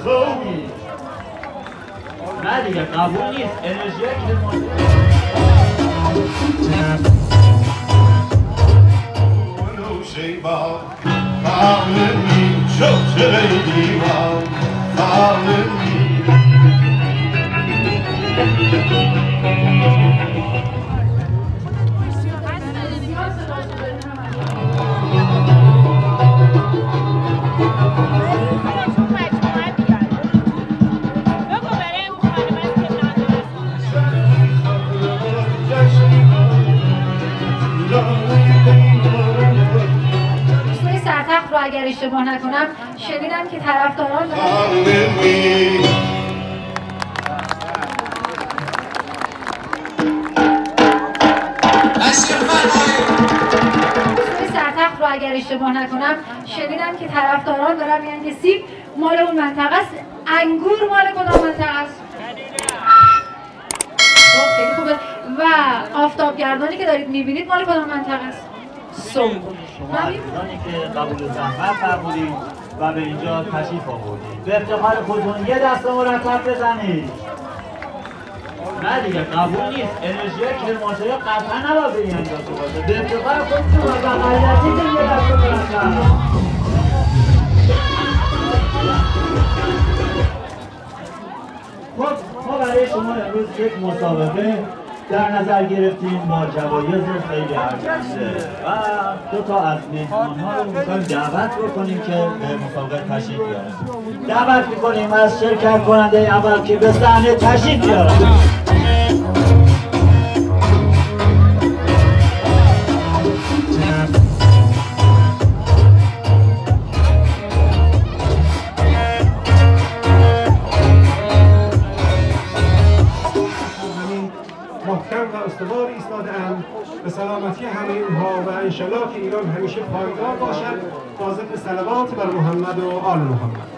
خوبی نه دیگه قبول نیست انرژی که اگر اشتباه نکنم شنیدم که طرفداران سرتخت رو اگر اشتباه نکنم شنیدم که طرفداران دارن میگن که سیب مال اون منطقه است، انگور مال کدام منطقه است؟ خب خیلی خوبه. و آفتابگردانی که دارید میبینید مال کدام منطقه است؟ شما عزیزانی که قبول زحمت فرمودید و به اینجا تشریف آوردید به افتخار خودتون یه دست مرتب بزنید. نه دیگه قبول نیست انرژی کرمانشاهی قطعا نباید به این اندازه باشه. به افتخار خودتون و بقیتیتون یه دست مرتب. ما برای شما امروز یک مسابقه در نظر گرفتیم با جوایز خیلی ارزنده و دو تا از مهمان‌ها رو می‌خوایم دعوت بکنیم که به مسابقه تشریف بیارن. دعوت می‌کنیم از شرکت کننده اول که به صحنه تشریف بیارن. محکم و استوار ایستاده‌اند به سلامتی همه اونها و انشالله که ایران همیشه پایدار باشد با ذکر صلوات بر محمد و آل محمد.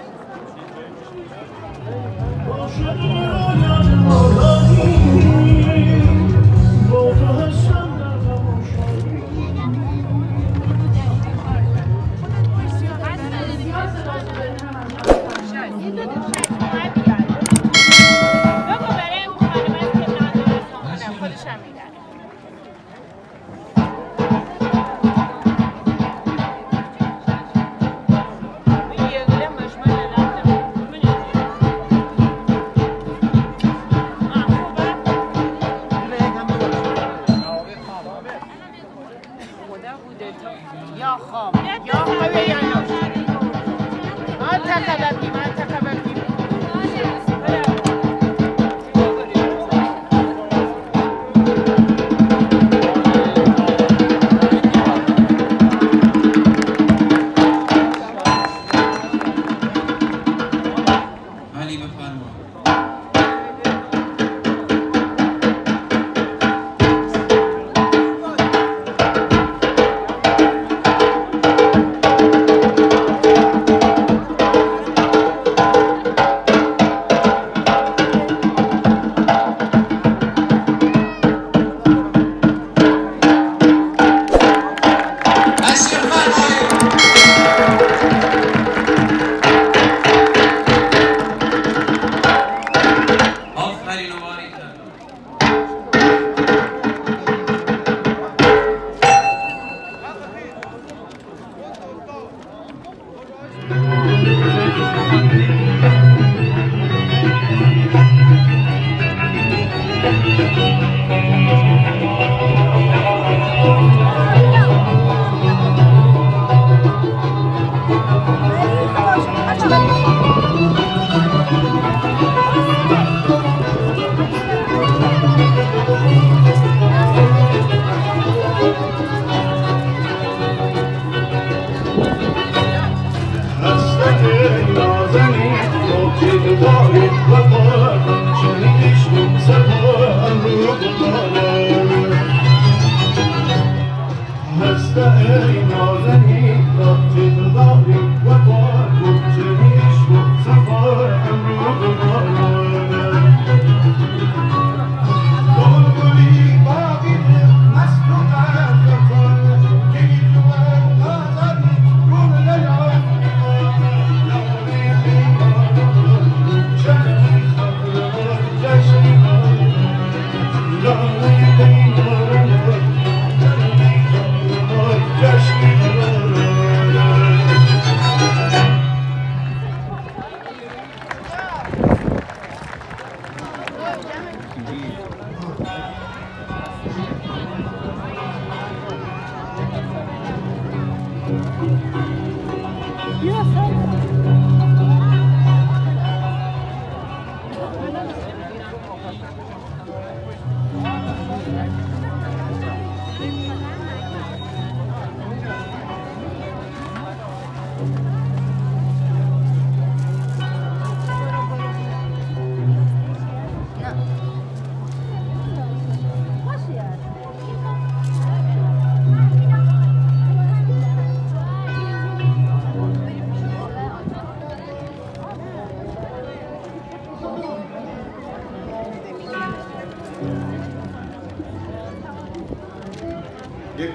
یک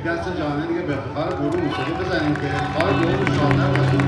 دست جهانه دیگه به افتخار گروه موسیقی بزنیم که کار گروه شادر باشیم.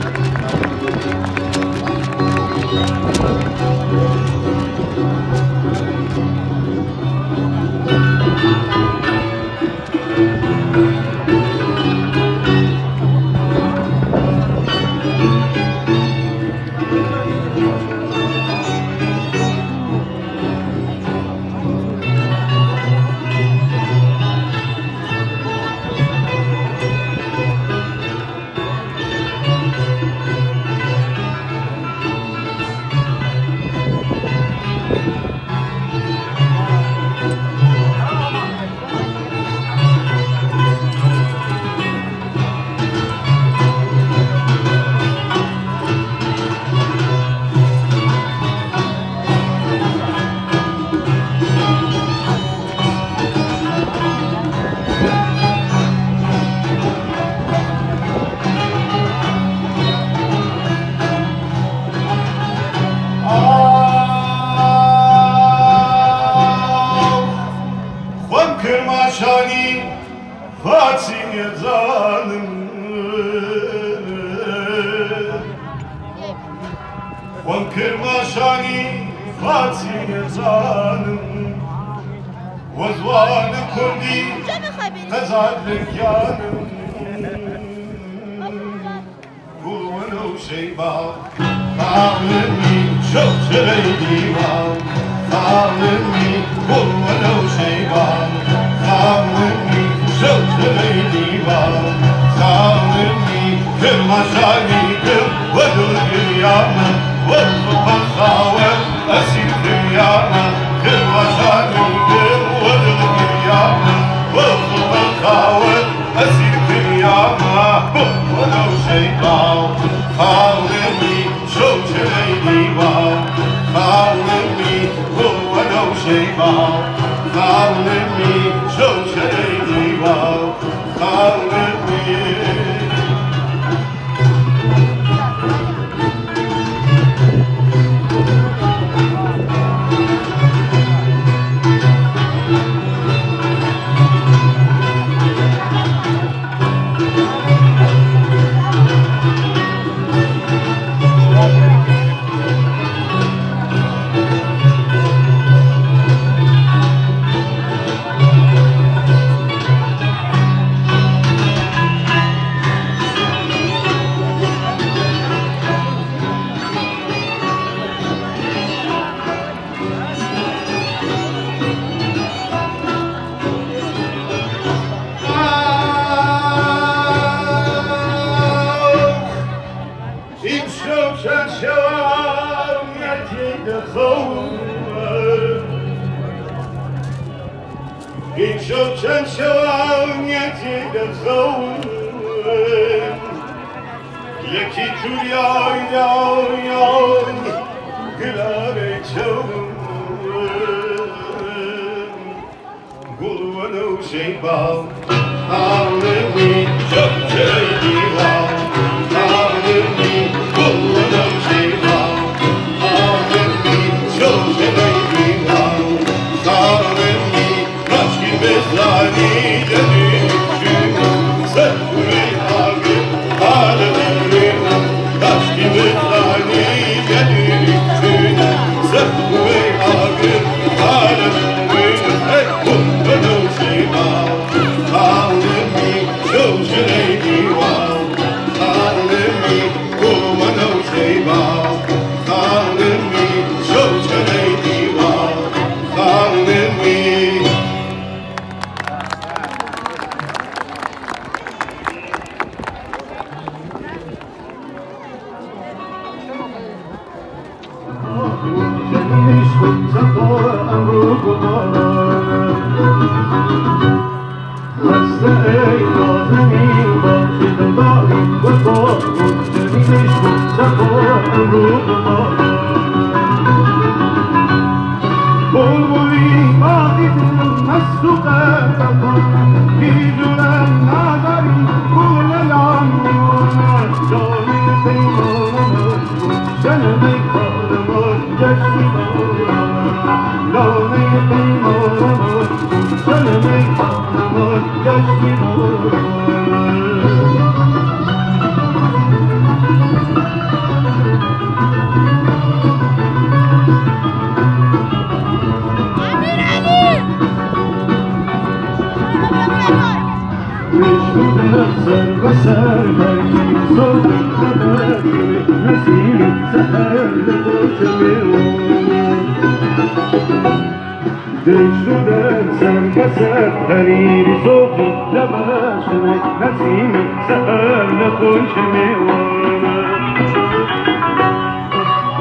حريري صوت لباشنك نسيمي سهر لكل شميوانا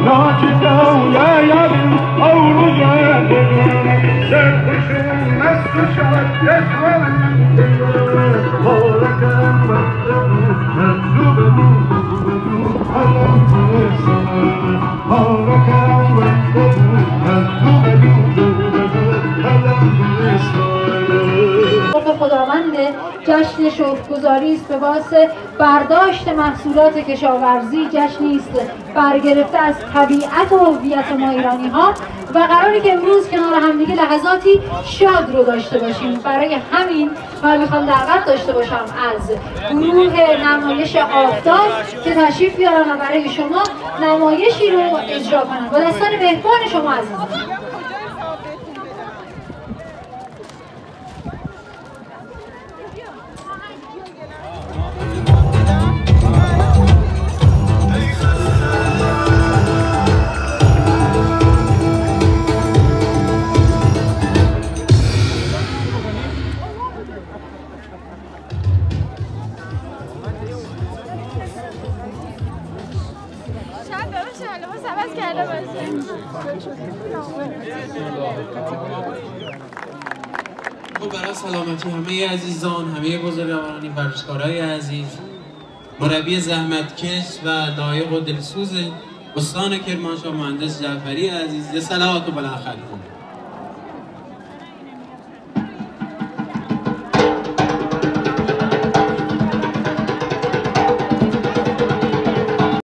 ناجدو يا يابن أو رجال سرخشون نسخشات يسوان مولك مكتبو خداوند جشن شکرگزاری است به باعث برداشت محصولات کشاورزی، جشنی است برگرفته از طبیعت و هویت ما ایرانی ها و قراره که امروز کنار همدیگه لحظاتی شاد رو داشته باشیم. برای همین من میخوام دعوت داشته باشم از گروه نمایش آفتاب که تشریف بیارن و برای شما نمایشی رو اجرا کنن با دستان مهربان شما عزیزان. خب برای سلامتی همه عزیزان، همه بزرگواران این ورزشکارای عزیز، مربی زحمتکش و لایق و دلسوز استان کرمانشاه مهندس جعفری عزیز، یه صلوات بلند خواهید کنید.